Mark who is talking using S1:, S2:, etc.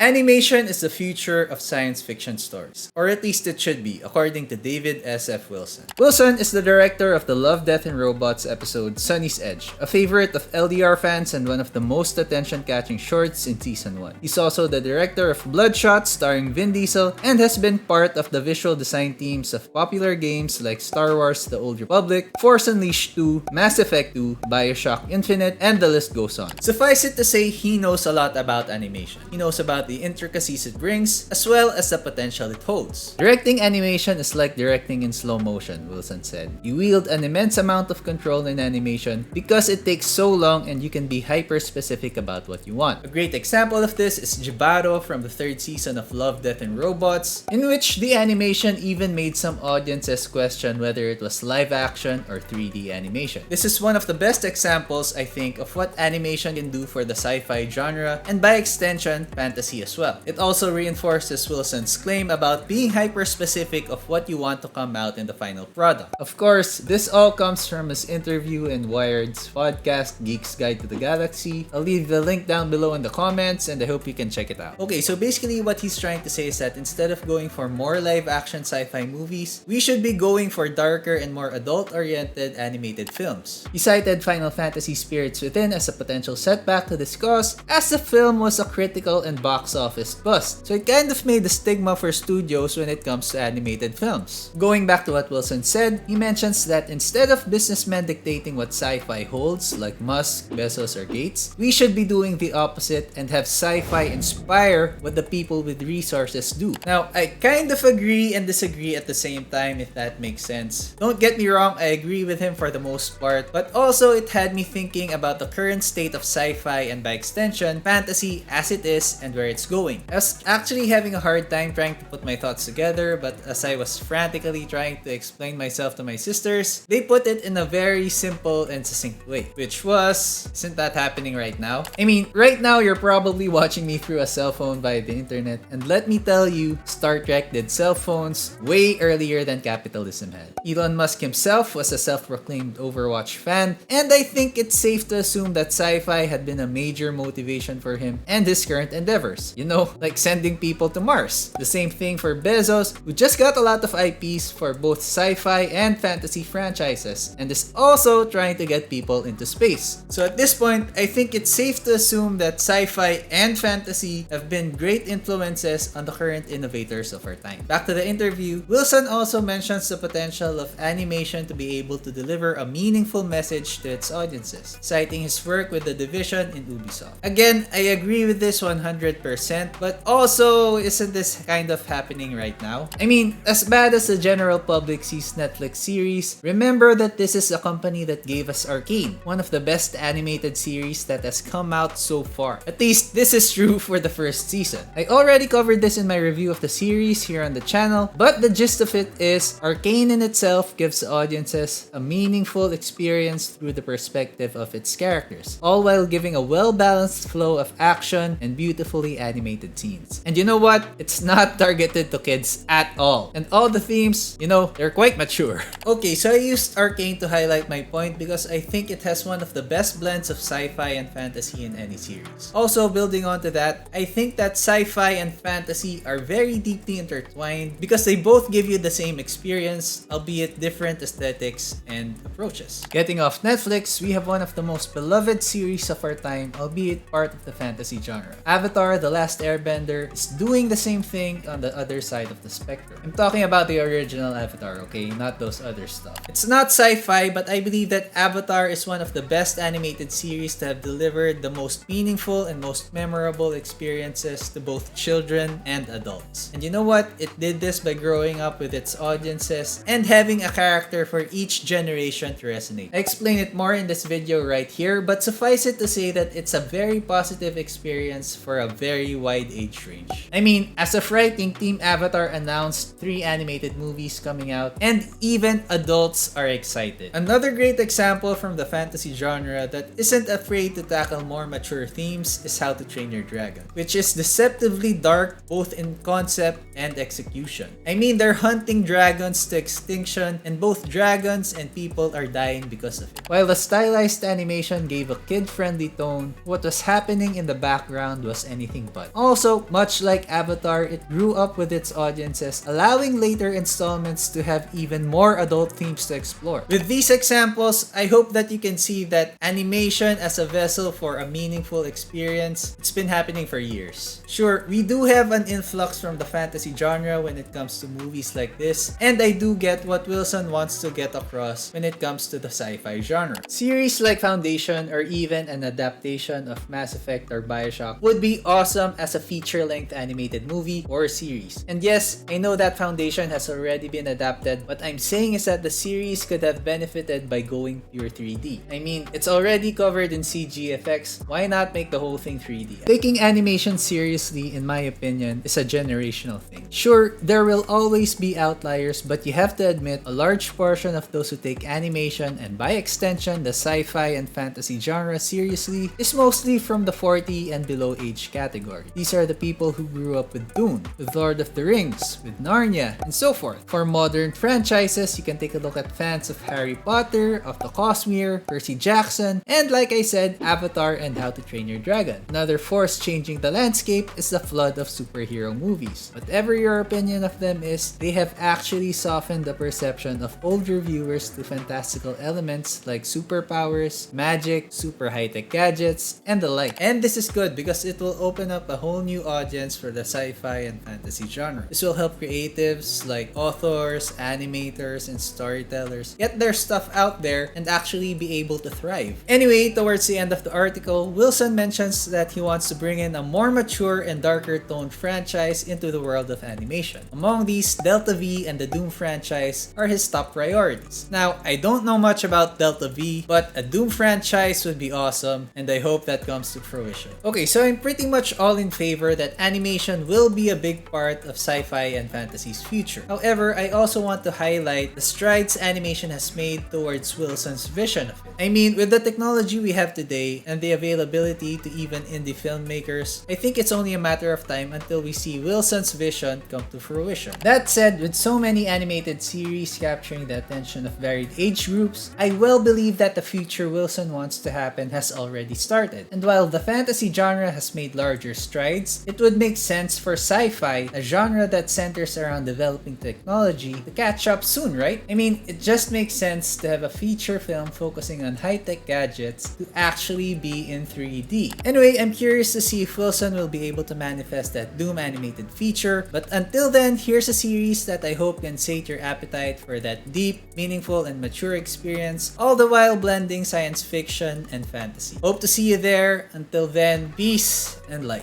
S1: Animation is the future of science fiction stories, or at least it should be, according to David S.F. Wilson. Wilson is the director of the Love, Death, and Robots episode Sunny's Edge, a favorite of LDR fans and one of the most attention-catching shorts in Season 1. He's also the director of Bloodshot starring Vin Diesel and has been part of the visual design teams of popular games like Star Wars The Old Republic, Force Unleashed 2, Mass Effect 2, Bioshock Infinite, and the list goes on. Suffice it to say, he knows a lot about animation. He knows about the intricacies it brings, as well as the potential it holds. Directing animation is like directing in slow motion, Wilson said. You wield an immense amount of control in animation because it takes so long and you can be hyper-specific about what you want. A great example of this is Jibaro from the 3rd season of Love, Death, and Robots, in which the animation even made some audiences question whether it was live action or 3D animation. This is one of the best examples, I think, of what animation can do for the sci-fi genre, and by extension, fantasy as well. It also reinforces Wilson's claim about being hyper-specific of what you want to come out in the final product. Of course, this all comes from his interview in Wired's podcast, Geek's Guide to the Galaxy. I'll leave the link down below in the comments and I hope you can check it out. Okay, so basically what he's trying to say is that instead of going for more live-action sci-fi movies, we should be going for darker and more adult-oriented animated films. He cited Final Fantasy Spirits Within as a potential setback to this cause, as the film was a critical and box office bust, so it kind of made the stigma for studios when it comes to animated films. Going back to what Wilson said, he mentions that instead of businessmen dictating what sci-fi holds, like Musk, Bezos, or Gates, we should be doing the opposite and have sci-fi inspire what the people with resources do. Now, I kind of agree and disagree at the same time, if that makes sense. Don't get me wrong, I agree with him for the most part, but also it had me thinking about the current state of sci-fi and by extension, fantasy as it is and where it's going. I was actually having a hard time trying to put my thoughts together, but as I was frantically trying to explain myself to my sisters, they put it in a very simple and succinct way, which was, isn't that happening right now? I mean, right now you're probably watching me through a cell phone via the internet, and let me tell you, Star Trek did cell phones way earlier than capitalism had. Elon Musk himself was a self-proclaimed Overwatch fan, and I think it's safe to assume that sci-fi had been a major motivation for him and his current endeavors. You know, like sending people to Mars. The same thing for Bezos, who just got a lot of IPs for both sci-fi and fantasy franchises, and is also trying to get people into space. So at this point, I think it's safe to assume that sci-fi and fantasy have been great influences on the current innovators of our time. Back to the interview, Wilson also mentions the potential of animation to be able to deliver a meaningful message to its audiences, citing his work with The Division in Ubisoft. Again, I agree with this 100%, but also, isn't this kind of happening right now? I mean, as bad as the general public sees Netflix series, remember that this is a company that gave us Arcane, one of the best animated series that has come out so far. At least, this is true for the first season. I already covered this in my review of the series here on the channel, but the gist of it is, Arcane in itself gives audiences a meaningful experience through the perspective of its characters, all while giving a well-balanced flow of action and beautifully animated scenes. And you know what? It's not targeted to kids at all. And all the themes, you know, they're quite mature. Okay, so I used Arcane to highlight my point because I think it has one of the best blends of sci-fi and fantasy in any series. Also, building onto that, I think that sci-fi and fantasy are very deeply intertwined because they both give you the same experience, albeit different aesthetics and approaches. Getting off Netflix, we have one of the most beloved series of our time, albeit part of the fantasy genre. Avatar: The Last Airbender is doing the same thing on the other side of the spectrum. I'm talking about the original Avatar, okay? Not those other stuff. It's not sci-fi, but I believe that Avatar is one of the best animated series to have delivered the most meaningful and most memorable experiences to both children and adults. And you know what? It did this by growing up with its audiences and having a character for each generation to resonate. I explain it more in this video right here, but suffice it to say that it's a very positive experience for a very wide age range. I mean, as of writing, Team Avatar announced 3 animated movies coming out, and even adults are excited. Another great example from the fantasy genre that isn't afraid to tackle more mature themes is How to Train Your Dragon, which is deceptively dark both in concept and execution. I mean, they're hunting dragons to extinction, and both dragons and people are dying because of it. While the stylized animation gave a kid-friendly tone, what was happening in the background was anything button. Also, much like Avatar, it grew up with its audiences, allowing later installments to have even more adult themes to explore. With these examples, I hope that you can see that animation as a vessel for a meaningful experience, it's been happening for years. Sure, we do have an influx from the fantasy genre when it comes to movies like this, and I do get what Wilson wants to get across when it comes to the sci-fi genre. Series like Foundation or even an adaptation of Mass Effect or Bioshock would be awesome as a feature-length animated movie or series. And yes, I know that Foundation has already been adapted. What I'm saying is that the series could have benefited by going pure 3D. I mean, it's already covered in CG effects, why not make the whole thing 3D? Taking animation seriously, in my opinion, is a generational thing. Sure, there will always be outliers, but you have to admit a large portion of those who take animation and by extension the sci-fi and fantasy genre seriously is mostly from the 40 and below age category. These are the people who grew up with Dune, with Lord of the Rings, with Narnia, and so forth. For modern franchises, you can take a look at fans of Harry Potter, of the Cosmere, Percy Jackson, and like I said, Avatar and How to Train Your Dragon. Another force changing the landscape is the flood of superhero movies. Whatever your opinion of them is, they have actually softened the perception of older viewers to fantastical elements like superpowers, magic, super high-tech gadgets, and the like. And this is good because it will open up a whole new audience for the sci-fi and fantasy genre. This will help creatives like authors, animators, and storytellers get their stuff out there and actually be able to thrive. Anyway, towards the end of the article, Wilson mentions that he wants to bring in a more mature and darker toned franchise into the world of animation. Among these, Delta V and the Doom franchise are his top priorities. Now, I don't know much about Delta V, but a Doom franchise would be awesome, and I hope that comes to fruition. Okay, so I'm pretty much all in favor that animation will be a big part of sci-fi and fantasy's future. However, I also want to highlight the strides animation has made towards Wilson's vision of it. I mean, with the technology we have today and the availability to even indie filmmakers, I think it's only a matter of time until we see Wilson's vision come to fruition. That said, with so many animated series capturing the attention of varied age groups, I well believe that the future Wilson wants to happen has already started. And while the fantasy genre has made larger strides, it would make sense for sci-fi, a genre that centers around developing technology, to catch up soon, right? I mean, it just makes sense to have a feature film focusing on high-tech gadgets to actually be in 3D. Anyway, I'm curious to see if Wilson will be able to manifest that Doom animated feature, but until then, here's a series that I hope can sate your appetite for that deep, meaningful, and mature experience, all the while blending science fiction and fantasy. Hope to see you there. Until then, peace and light.